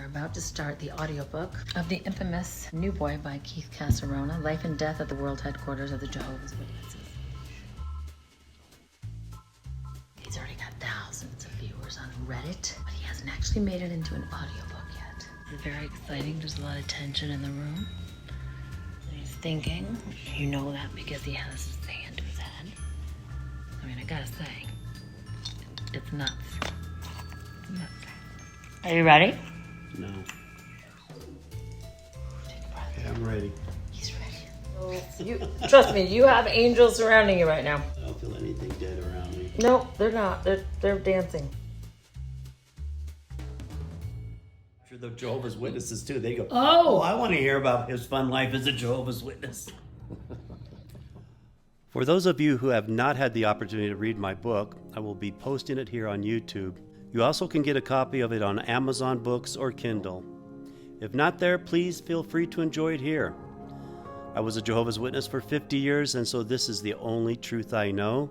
are about to start the audiobook of the infamous New Boy by Keith Casarona, Life and Death at the World Headquarters of the Jehovah's Witnesses. He's already got thousands of viewers on Reddit, but he hasn't actually made it into an audiobook yet. It's very exciting. There's a lot of tension in the room. He's thinking. You know that because he has his hand to his head. I mean, I gotta say, it's nuts. Are you ready? No. Take a breath. Okay, I'm ready. He's ready. Trust me, you have angels surrounding you right now. I don't feel anything dead around me. No, they're not. They're dancing. For the Jehovah's Witnesses too, they go, Oh, I want to hear about his fun life as a Jehovah's Witness. For those of you who have not had the opportunity to read my book, I will be posting it here on YouTube. You also can get a copy of it on Amazon Books or Kindle. If not there, please feel free to enjoy it here. I was a Jehovah's Witness for 50 years, and so this is the only truth I know,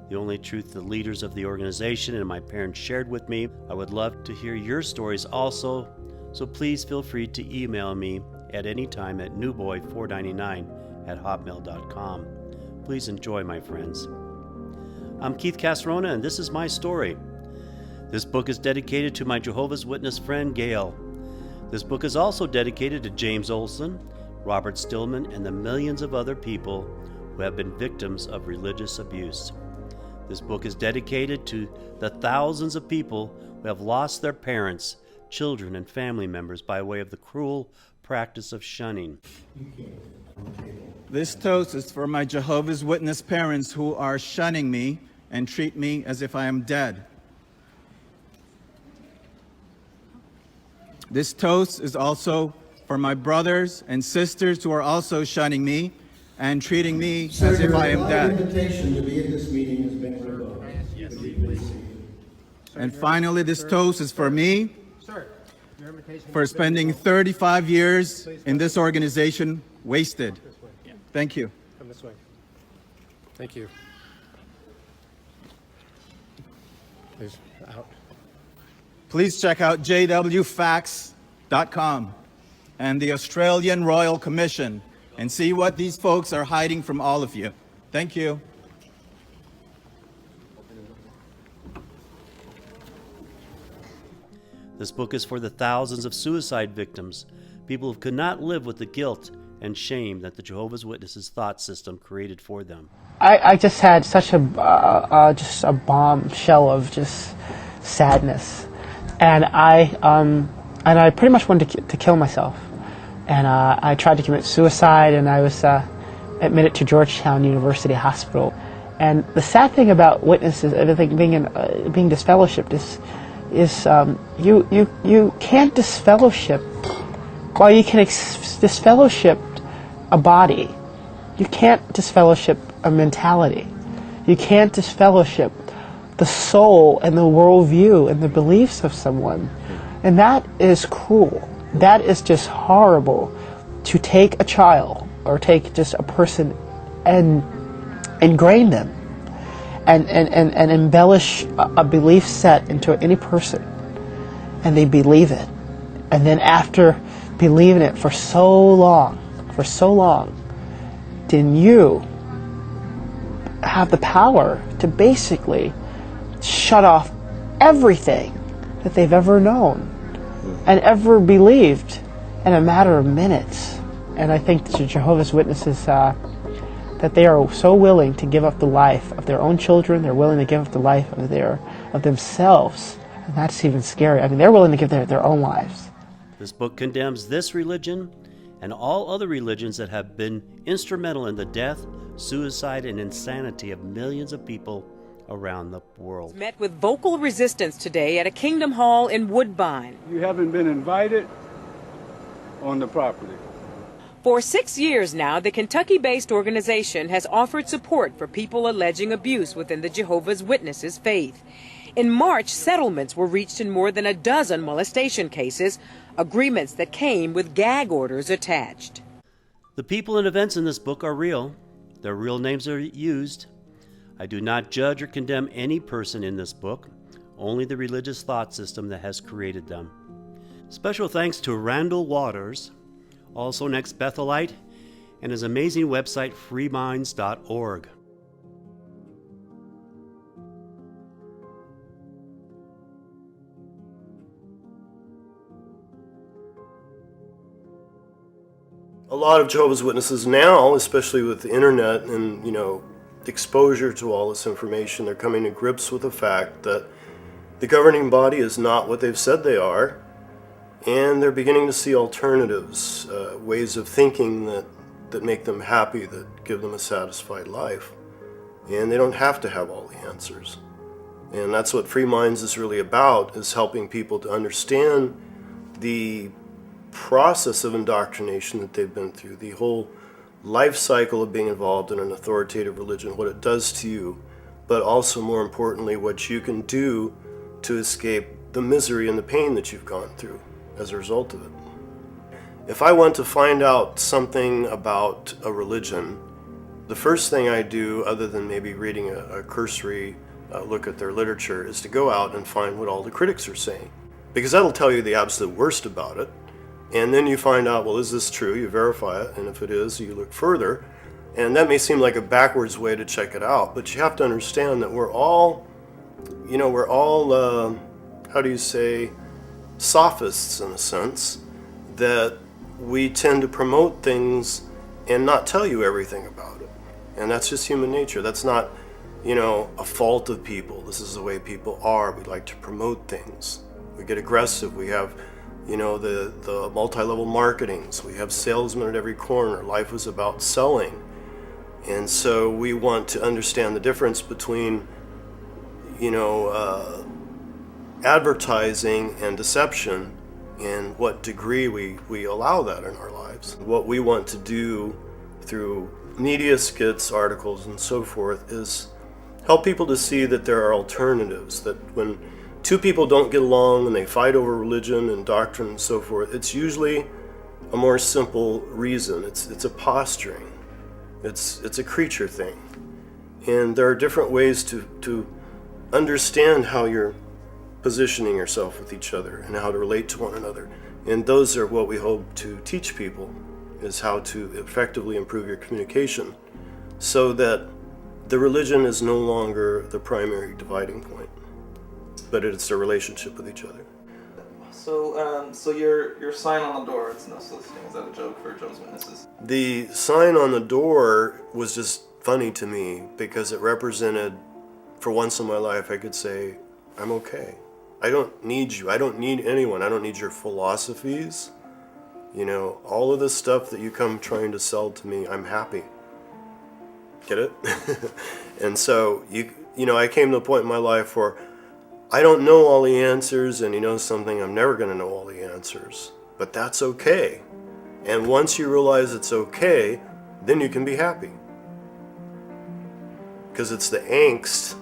the only truth the leaders of the organization and my parents shared with me. I would love to hear your stories also, so please feel free to email me at any time at newboy499@hotmail.com. Please enjoy, my friends. I'm Keith Casarona, and this is my story. This book is dedicated to my Jehovah's Witness friend, Gail. This book is also dedicated to James Olson, Robert Stillman, and the millions of other people who have been victims of religious abuse. This book is dedicated to the thousands of people who have lost their parents, children, and family members by way of the cruel practice of shunning. This toast is for my Jehovah's Witness parents who are shunning me and treat me as if I am dead. This toast is also for my brothers and sisters who are also shunning me and treating me as if I am dead. Your invitation to be in this meeting has been revoked. And finally, this toast is for me for spending 35 years in this organization wasted. Thank you. Come this way. Thank you. Please, out. Please check out jwfacts.com and the Australian Royal Commission and see what these folks are hiding from all of you. Thank you. This book is for the thousands of suicide victims, people who could not live with the guilt and shame that the Jehovah's Witnesses thought system created for them. I just had such a bombshell of just sadness, and I pretty much wanted to kill myself, and I tried to commit suicide, and I was admitted to Georgetown University Hospital. And the sad thing about witnesses, I think, being disfellowshipped is you can't disfellowship. While you can disfellowship a body, you can't disfellowship a mentality. You can't disfellowship the soul and the worldview and the beliefs of someone. And that is cruel. That is just horrible, to take a child or take just a person and ingrain them and embellish a belief set into any person, and they believe it. And then after believing it for so long, then you have the power to basically shut off everything that they've ever known and ever believed in a matter of minutes. And I think the Jehovah's Witnesses, that they are so willing to give up the life of their own children, they're willing to give up the life of themselves, and that's even scary. I mean, they're willing to give their own lives. This book condemns this religion and all other religions that have been instrumental in the death, suicide, and insanity of millions of people around the world. Met with vocal resistance today at a Kingdom Hall in Woodbine. You haven't been invited on the property. For 6 years now, the Kentucky-based organization has offered support for people alleging abuse within the Jehovah's Witnesses faith. In March, settlements were reached in more than a dozen molestation cases, agreements that came with gag orders attached. The people and events in this book are real. Their real names are used. I do not judge or condemn any person in this book, only the religious thought system that has created them. Special thanks to Randall Waters, also Next Bethelite, and his amazing website freeminds.org. A lot of Jehovah's Witnesses now, especially with the internet and, exposure to all this information, they're coming to grips with the fact that the governing body is not what they've said they are, and they're beginning to see alternatives, ways of thinking that make them happy, that give them a satisfied life. And they don't have to have all the answers. And that's what Free Minds is really about, is helping people to understand the process of indoctrination that they've been through, the whole life cycle of being involved in an authoritative religion, what it does to you, but also more importantly, what you can do to escape the misery and the pain that you've gone through as a result of it. If I want to find out something about a religion, the first thing I do, other than maybe reading a cursory look at their literature, is to go out and find what all the critics are saying. Because that'll tell you the absolute worst about it. And then you find out, well, is this true? You verify it, and if it is, you look further. And that may seem like a backwards way to check it out, but you have to understand that we're all sophists in a sense, that we tend to promote things and not tell you everything about it. And that's just human nature. That's not, a fault of people. This is the way people are. We like to promote things. We get aggressive. We have the multi-level marketings. We have salesmen at every corner. Life is about selling. And so we want to understand the difference between, advertising and deception, and what degree we allow that in our lives. What we want to do through media skits, articles, and so forth is help people to see that there are alternatives, that when two people don't get along and they fight over religion and doctrine and so forth, it's usually a more simple reason. It's a posturing. It's a creature thing. And there are different ways to understand how you're positioning yourself with each other and how to relate to one another. And those are what we hope to teach people, is how to effectively improve your communication so that the religion is no longer the primary dividing point, but it's the relationship with each other. So your sign on the door, it's no soliciting, is that a joke for Jehovah's Witnesses? The sign on the door was just funny to me because it represented, for once in my life, I could say, I'm okay. I don't need you. I don't need anyone. I don't need your philosophies. All of this stuff that you come trying to sell to me, I'm happy. Get it? And so, I came to a point in my life where I don't know all the answers, and something, I'm never going to know all the answers. But that's okay. And once you realize it's okay, then you can be happy. Because it's the angst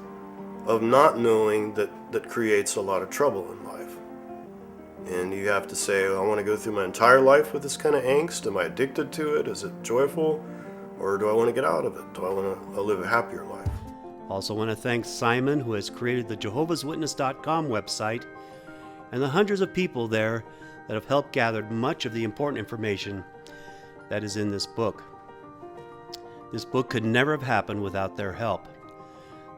of not knowing that creates a lot of trouble in life. And you have to say, I want to go through my entire life with this kind of angst. Am I addicted to it? Is it joyful? Or do I want to get out of it? Do I want to live a happier life? Also want to thank Simon, who has created the Jehovah'sWitness.com website, and the hundreds of people there that have helped gather much of the important information that is in this book. This book could never have happened without their help.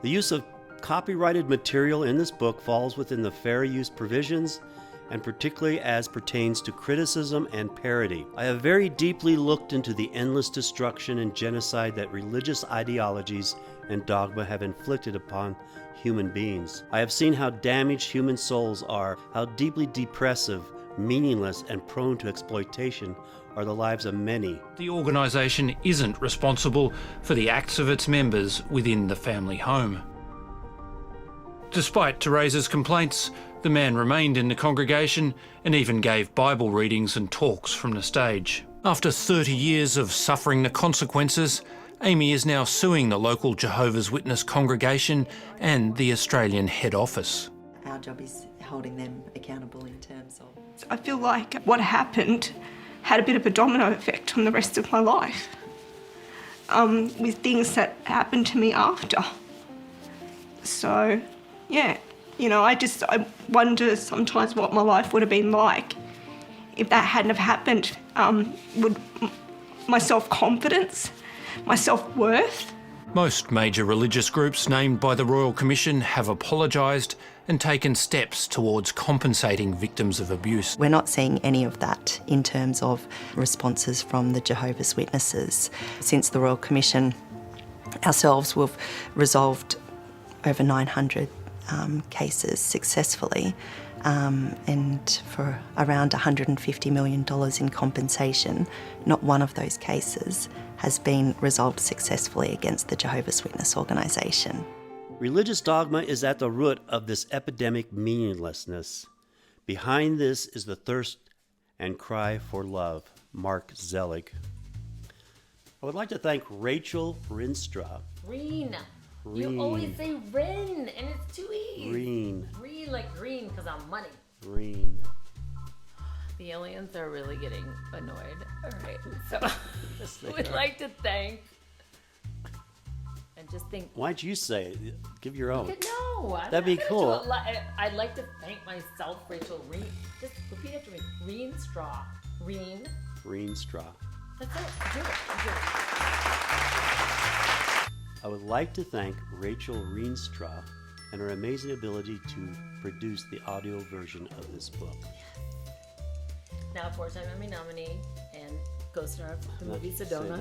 The use of copyrighted material in this book falls within the fair use provisions, and particularly as pertains to criticism and parody. I have very deeply looked into the endless destruction and genocide that religious ideologies and dogma have inflicted upon human beings. I have seen how damaged human souls are, how deeply depressive, meaningless, and prone to exploitation are the lives of many. The organisation isn't responsible for the acts of its members within the family home. Despite Teresa's complaints, the man remained in the congregation and even gave Bible readings and talks from the stage. After 30 years of suffering the consequences, Amy is now suing the local Jehovah's Witness congregation and the Australian head office. Our job is holding them accountable in terms of... I feel like what happened had a bit of a domino effect on the rest of my life, with things that happened to me after. So, yeah, I wonder sometimes what my life would have been like if that hadn't have happened, would my self-confidence, my self-worth. Most major religious groups named by the Royal Commission have apologised and taken steps towards compensating victims of abuse. We're not seeing any of that in terms of responses from the Jehovah's Witnesses. Since the Royal Commission, ourselves, we've resolved over 900 cases successfully, and for around $150 million in compensation. Not one of those cases has been resolved successfully against the Jehovah's Witness organisation. Religious dogma is at the root of this epidemic meaninglessness. Behind this is the thirst and cry for love. Mark Zelig. I would like to thank Rachel Rinstra. Reen. You always say Rin, and it's too easy. Green. Green like green because I'm money. Green. The aliens are really getting annoyed. All right, so we'd like to thank. And just think. Why'd you say it? Give your own. No, that'd be cool. I'd like to thank myself, Rachel Reen. Just repeat after me. Reen straw. Reen. Green straw. That's it. Do it. I would like to thank Rachel Rienstra and her amazing ability to produce the audio version of this book. Now a 4-time Emmy nominee and co-star of the movie Sedona.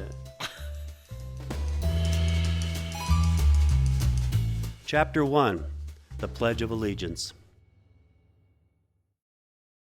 Chapter 1, The Pledge of Allegiance.